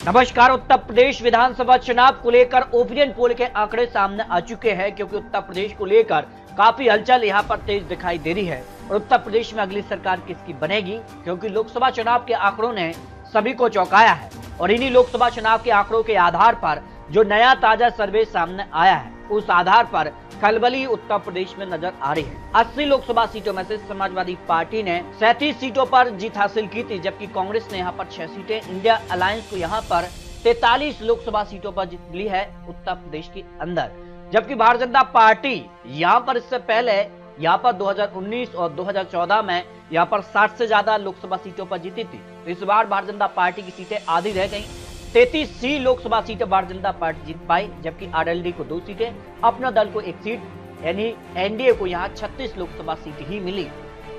नमस्कार। उत्तर प्रदेश विधानसभा चुनाव को लेकर ओपिनियन पोल के आंकड़े सामने आ चुके हैं, क्योंकि उत्तर प्रदेश को लेकर काफी हलचल यहां पर तेज दिखाई दे रही है। और उत्तर प्रदेश में अगली सरकार किसकी बनेगी, क्योंकि लोकसभा चुनाव के आंकड़ों ने सभी को चौंकाया है। और इन्हीं लोकसभा चुनाव के आंकड़ों के आधार पर जो नया ताजा सर्वे सामने आया है, उस आधार पर खलबली उत्तर प्रदेश में नजर आ रही है। 80 लोकसभा सीटों में से समाजवादी पार्टी ने 37 सीटों पर जीत हासिल की थी, जबकि कांग्रेस ने यहां पर 6 सीटें, इंडिया अलायंस को यहां पर 43 लोकसभा सीटों पर जीत ली है उत्तर प्रदेश के अंदर। जबकि भारतीय जनता पार्टी यहां पर इससे पहले यहां पर 2019 और 2014 में यहां पर 60 से ज्यादा लोकसभा सीटों पर जीती थी। तो इस बार भारतीय जनता पार्टी की सीटें आधी रह गई। 33 लोकसभा सीटें भारतीय जनता पार्टी जीत पाई, जबकि आरएलडी को 2 सीटें, अपना दल को 1 सीट, यानी एनडीए को यहां 36 लोकसभा सीट ही मिली।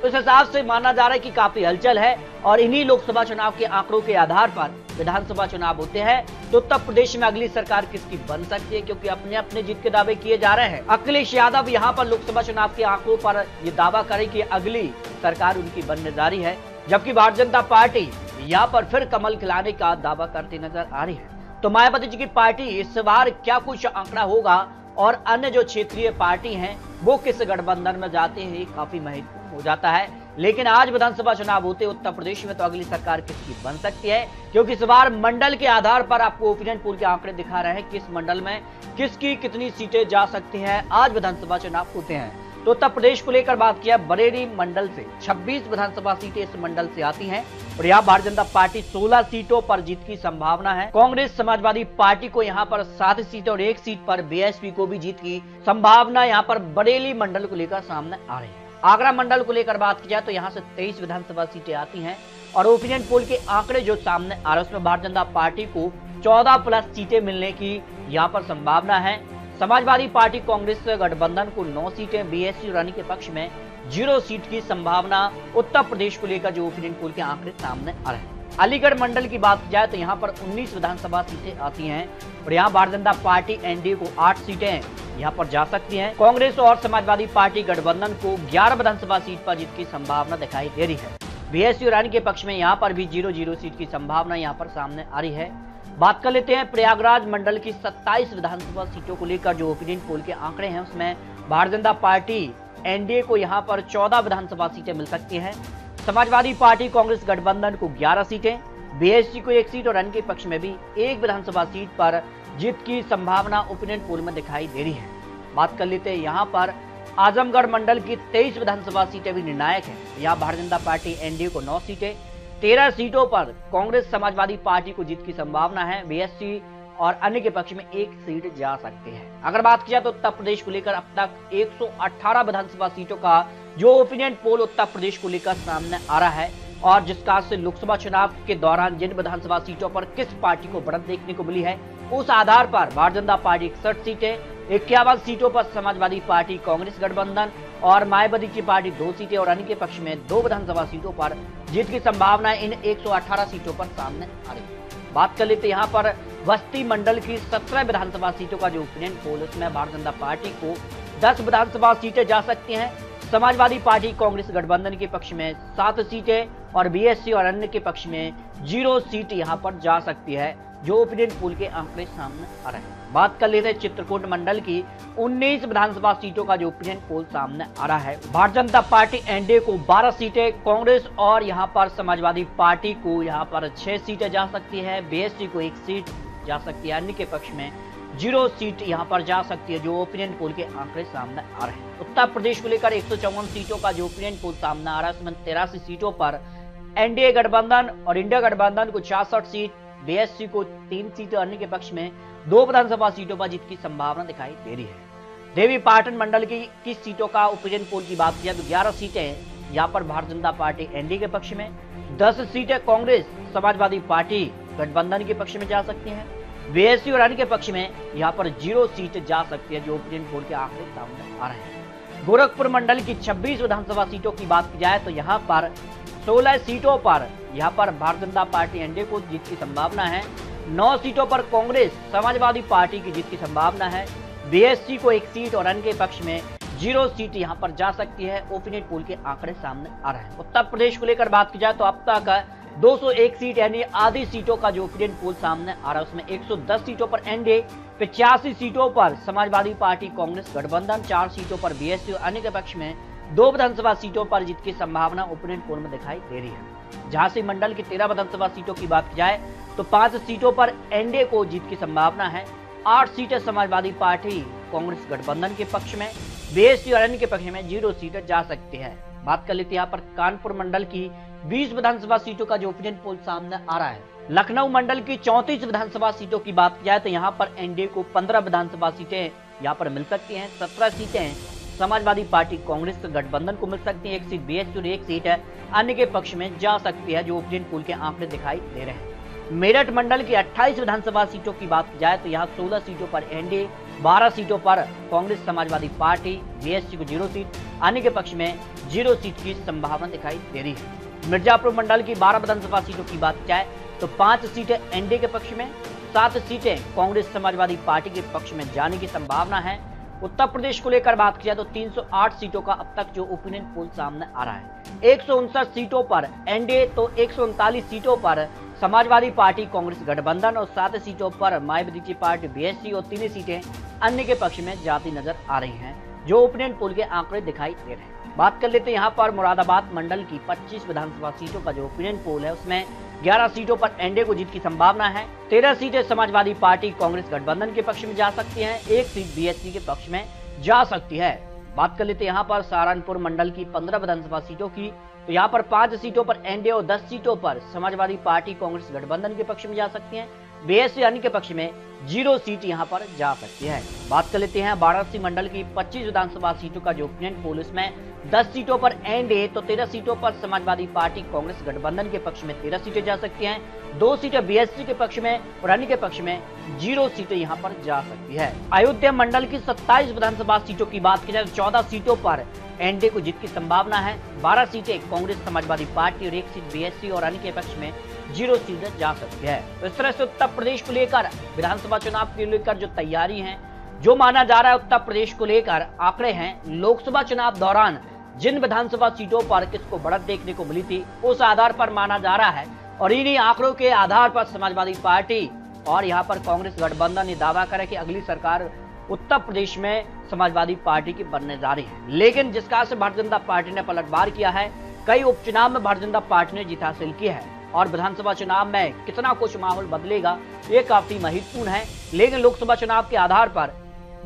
तो इस हिसाब से माना जा रहा है कि काफी हलचल है। और इन्हीं लोकसभा चुनाव के आंकड़ों के आधार पर विधानसभा चुनाव होते हैं तो उत्तर प्रदेश में अगली सरकार किसकी बन सकती है, क्योंकि अपने अपने जीत के दावे किए जा रहे हैं। अखिलेश यादव यहां पर लोकसभा चुनाव के आंकड़ों पर यह दावा करे कि अगली सरकार उनकी बनने जा रही है, जबकि भारतीय जनता पार्टी यहाँ पर फिर कमल खिलाने का दावा करती नजर आ रही है। तो मायावती जी की पार्टी इस बार क्या कुछ आंकड़ा होगा और अन्य जो क्षेत्रीय पार्टी हैं वो किस गठबंधन में जाते हैं, ये काफी महत्वपूर्ण हो जाता है। लेकिन आज विधानसभा चुनाव होते उत्तर प्रदेश में तो अगली सरकार किसकी बन सकती है, क्योंकि इस बार मंडल के आधार पर आपको ओपिनियन पोल के आंकड़े दिखा रहे हैं किस मंडल में किसकी कितनी सीटें जा सकती हैं। आज विधानसभा चुनाव होते हैं तो उत्तर प्रदेश को लेकर बात किया, बरेली मंडल से 26 विधानसभा सीटें इस मंडल से आती हैं और यहाँ भारतीय जनता पार्टी 16 सीटों पर जीत की संभावना है। कांग्रेस समाजवादी पार्टी को यहाँ पर 7 सीटें और 1 सीट पर बीएसपी को भी जीत की संभावना यहाँ पर बरेली मंडल को लेकर सामने आ रही है। आगरा मंडल को लेकर बात की जाए तो यहाँ से 23 विधानसभा सीटें आती हैं और ओपिनियन पोल के आंकड़े जो सामने आ रहे हैं उसमें भारतीय जनता पार्टी को 14+ सीटें मिलने की यहाँ पर संभावना है। समाजवादी पार्टी कांग्रेस गठबंधन को 9 सीटें, बीएसपी और अन्य के पक्ष में 0 सीट की संभावना उत्तर प्रदेश को लेकर जो ओपिनियन पोल के आंकड़े सामने आ रहे हैं। अलीगढ़ मंडल की बात की जाए तो यहाँ पर 19 विधानसभा सीटें आती हैं और यहाँ भारतीय जनता पार्टी एनडीए को 8 सीटें यहाँ पर जा सकती हैं। कांग्रेस और समाजवादी पार्टी गठबंधन को 11 विधानसभा सीट पर जीत की संभावना दिखाई दे रही है। बीएसपी और अन्य के पक्ष में यहाँ पर भी 0 सीट की संभावना यहाँ पर सामने आ रही है। बात कर लेते हैं प्रयागराज मंडल की 27 विधानसभा सीटों को लेकर जो ओपिनियन पोल के आंकड़े हैं उसमें भारतीय जनता पार्टी एनडीए को यहां पर 14 विधानसभा सीटें मिल सकती हैं। समाजवादी पार्टी कांग्रेस गठबंधन को 11 सीटें, बीएसपी को 1 सीट और अन्य के पक्ष में भी 1 विधानसभा सीट पर जीत की संभावना ओपिनियन पोल में दिखाई दे रही है। बात कर लेते हैं यहाँ पर आजमगढ़ मंडल की 23 विधानसभा सीटें भी निर्णायक है। यहाँ भारतीय जनता पार्टी एनडीए को 9 सीटें, 13 सीटों पर कांग्रेस समाजवादी पार्टी को जीत की संभावना है। बीएसपी और अन्य के पक्ष में 1 सीट जा सकती है। अगर बात किया तो उत्तर प्रदेश को लेकर अब तक 118 विधानसभा सीटों का जो ओपिनियन पोल उत्तर प्रदेश को लेकर सामने आ रहा है और जिसका से लोकसभा चुनाव के दौरान जिन विधानसभा सीटों पर किस पार्टी को बढ़त देखने को मिली है, उस आधार पर भारतीय जनता पार्टी 61 सीटें, 51 सीटों पर समाजवादी पार्टी कांग्रेस गठबंधन और मायावती की पार्टी 2 सीटें और अन्य के पक्ष में 2 विधानसभा सीटों पर जीत की संभावना इन 118 सीटों पर सामने आ रही है। बात कर लेते यहाँ पर बस्ती मंडल की 17 विधानसभा सीटों का जो ओपिनियन पोल, उसमें भारतीय जनता पार्टी को 10 विधानसभा सीटें जा सकती हैं। समाजवादी पार्टी कांग्रेस गठबंधन के पक्ष में 7 सीटें और बीएसपी और अन्य के पक्ष में 0 सीट यहाँ पर जा सकती है, जो ओपिनियन पोल के आंकड़े सामने आ रहे हैं। बात कर लेते हैं चित्रकूट मंडल की 19 विधानसभा सीटों का जो ओपिनियन पोल सामने आ रहा है। भारतीय जनता पार्टी एनडीए को 12 सीटें, कांग्रेस और यहाँ पर समाजवादी पार्टी को यहाँ पर 6 सीटें जा सकती है, बीएसपी को 1 सीट जा सकती है, अन्य के पक्ष में 0 सीट यहाँ पर जा सकती है, जो ओपिनियन पोल के आंकड़े सामने आ रहे हैं। उत्तर प्रदेश को लेकर 154 सीटों का जो ओपिनियन पोल सामने आ रहा है उसमें 83 सीटों पर एनडीए गठबंधन और इंडिया गठबंधन को 66 सीट, बीएसपी को 3 सीटें, अन्य के पक्ष में 2 विधानसभा सीटों पर जीत की संभावना दिखाई दे रही है। देवी पाटन मंडल की 21 सीटों का ओपिनियन पोल की बात किया तो 11 सीटें यहाँ पर भारतीय जनता पार्टी एनडीए के पक्ष में, 10 सीटें कांग्रेस समाजवादी पार्टी गठबंधन के पक्ष में जा सकती हैं, बीएसपी और अन्य के पक्ष में यहाँ पर 0 सीट जा सकती है, जो ओपिनियन पोल के आंकड़े सामने आ रहे हैं। गोरखपुर मंडल की 26 विधानसभा सीटों की बात की जाए तो यहाँ पर 16 सीटों पर यहाँ पर भारतीय जनता पार्टी एनडीए को जीत की संभावना है, 9 सीटों पर कांग्रेस समाजवादी पार्टी की जीत की संभावना है, बीएसपी को 1 सीट और अन्य के पक्ष में 0 सीट यहाँ पर जा सकती है। ओपिनियन पोल के आंकड़े सामने आ रहे हैं। उत्तर प्रदेश को लेकर बात की जाए तो अब तक 201 सीट यानी आधी सीटों का जो ओपिनियन पोल सामने आ रहा है उसमें 110 सीटों पर एनडीए, 85 सीटों पर समाजवादी पार्टी कांग्रेस गठबंधन, 4 सीटों पर बीएसपी और अन्य के पक्ष में 2 विधानसभा सीटों पर जीत की संभावना ओपिनियन पोल में दिखाई दे रही है। झांसी मंडल की 13 विधानसभा सीटों की बात की जाए तो 5 सीटों पर एनडीए को जीत की संभावना है, 8 सीटें समाजवादी पार्टी कांग्रेस गठबंधन के पक्ष में, बीएसपी और अन्य के पक्ष में 0 सीटें जा सकती है। बात कर लेते हैं यहाँ पर कानपुर मंडल की 20 विधानसभा सीटों का जो ओपिनियन पोल सामने आ रहा है। लखनऊ मंडल की 34 विधानसभा सीटों की बात की जाए तो यहाँ पर एनडीए को 15 विधानसभा सीटें यहाँ पर मिल सकती हैं, 17 सीटें समाजवादी पार्टी कांग्रेस गठबंधन को मिल सकती है, 1 सीट बीएसपी और 1 सीट अन्य के पक्ष में जा सकती है, जो ओपिनियन पोल के आंकड़े दिखाई दे रहे हैं। मेरठ मंडल की 28 विधानसभा सीटों की बात की जाए तो यहाँ 16 सीटों पर एनडीए, 12 सीटों पर कांग्रेस समाजवादी पार्टी, बीएसपी को 0 सीट, अन्य के पक्ष में 0 सीट की संभावना दिखाई दे रही है। मिर्जापुर मंडल की 12 विधानसभा सीटों की बात की जाए तो 5 सीटें एनडीए के पक्ष में, 7 सीटें कांग्रेस समाजवादी पार्टी के पक्ष में जाने की संभावना है। उत्तर प्रदेश को लेकर बात की जाए तो 308 सीटों का अब तक जो ओपिनियन पोल सामने आ रहा है। 159 सीटों पर एनडीए तो 139 सीटों पर समाजवादी पार्टी कांग्रेस गठबंधन और 7 सीटों पर मायावती की पार्टी बीएसपी और 3 सीटें अन्य के पक्ष में जाती नजर आ रही हैं, जो ओपिनियन पोल के आंकड़े दिखाई दे रहे हैं। बात कर लेते हैं यहाँ पर मुरादाबाद मंडल की 25 विधानसभा सीटों का जो ओपिनियन पोल है उसमें 11 सीटों पर एनडीए को जीत की संभावना है, 13 सीटें समाजवादी पार्टी कांग्रेस गठबंधन के पक्ष में जा सकती हैं, 1 सीट बीएसपी के पक्ष में जा सकती है। बात कर लेते हैं यहाँ पर सहारनपुर मंडल की 15 विधानसभा सीटों की तो यहाँ पर 5 सीटों पर एनडीए और 10 सीटों पर समाजवादी पार्टी कांग्रेस गठबंधन के पक्ष में जा सकती हैं, बीएसपी अन्य के पक्ष में 0 सीट यहाँ पर जा सकती है। बात कर लेते हैं वाराणसी मंडल की 25 विधानसभा सीटों का जो ओपिनियन पोल इसमें 10 सीटों पर एनडीए तो 13 सीटों पर समाजवादी पार्टी कांग्रेस गठबंधन के पक्ष में 13 सीटें जा सकती हैं, 2 सीटें बीएसपी के पक्ष में और अन्य के पक्ष में 0 सीटें यहाँ पर जा सकती है। अयोध्या मंडल की 27 विधानसभा सीटों की बात की जाए तो 14 सीटों पर एनडीए को जीत की संभावना है, 12 सीटें कांग्रेस समाजवादी पार्टी और 1 सीट बीएसपी और अन्य के पक्ष में 0 सीटें जा सकती है। तो इस तरह से उत्तर प्रदेश को लेकर विधानसभा चुनाव के लेकर जो तैयारी है, जो माना जा रहा है उत्तर प्रदेश को लेकर आंकड़े हैं, लोकसभा चुनाव दौरान जिन विधानसभा सीटों पर किसको बढ़त देखने को मिली थी उस आधार पर माना जा रहा है और इन्हीं आंकड़ों के आधार पर समाजवादी पार्टी और यहाँ पर कांग्रेस गठबंधन ने दावा करे कि अगली सरकार उत्तर प्रदेश में समाजवादी पार्टी की बनने जा रही है। लेकिन जिस कारण से भारतीय जनता पार्टी ने पलटवार किया है, कई उपचुनाव में भारतीय जनता पार्टी ने जीत हासिल की है और विधानसभा चुनाव में कितना कुछ माहौल बदलेगा ये काफी महत्वपूर्ण है। लेकिन लोकसभा चुनाव के आधार पर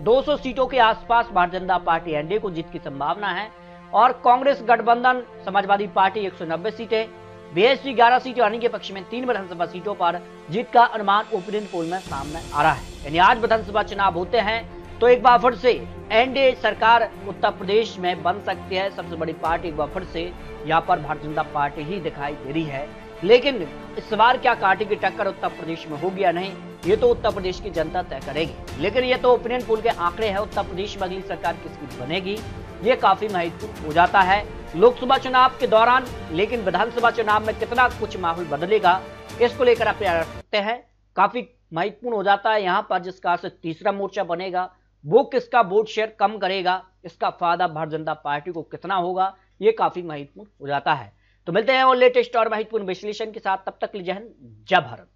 200 सीटों के आसपास भारतीय जनता पार्टी एनडीए को जीत की संभावना है और कांग्रेस गठबंधन समाजवादी पार्टी 190 सीटें, बीएसपी 11 सीटें और अन्य के पक्ष में 3 विधानसभा सीटों पर जीत का अनुमान ओपिनियन पोल में सामने आ रहा है। यानी आज विधानसभा चुनाव होते हैं तो एक बार फिर से एनडीए सरकार उत्तर प्रदेश में बन सकती है। सबसे बड़ी पार्टी एक बार फिर से यहाँ पर भारतीय जनता पार्टी ही दिखाई दे रही है। लेकिन इस बार क्या कांटे की टक्कर उत्तर प्रदेश में होगी या नहीं, ये तो उत्तर प्रदेश की जनता तय करेगी। लेकिन ये तो ओपिनियन पोल के आंकड़े हैं, उत्तर प्रदेश में अगली सरकार किसकी बनेगी ये काफी महत्वपूर्ण हो जाता है लोकसभा चुनाव के दौरान। लेकिन विधानसभा चुनाव में कितना कुछ माहौल बदलेगा इसको लेकर आप रख सकते हैं, काफी महत्वपूर्ण हो जाता है। यहाँ पर जिस कारण से तीसरा मोर्चा बनेगा वो किसका वोट शेयर कम करेगा, इसका फायदा भारतीय जनता पार्टी को कितना होगा, ये काफी महत्वपूर्ण हो जाता है। तो मिलते हैं और लेटेस्ट और महत्वपूर्ण विश्लेषण के साथ, तब तक जय हिंद, जय भारत।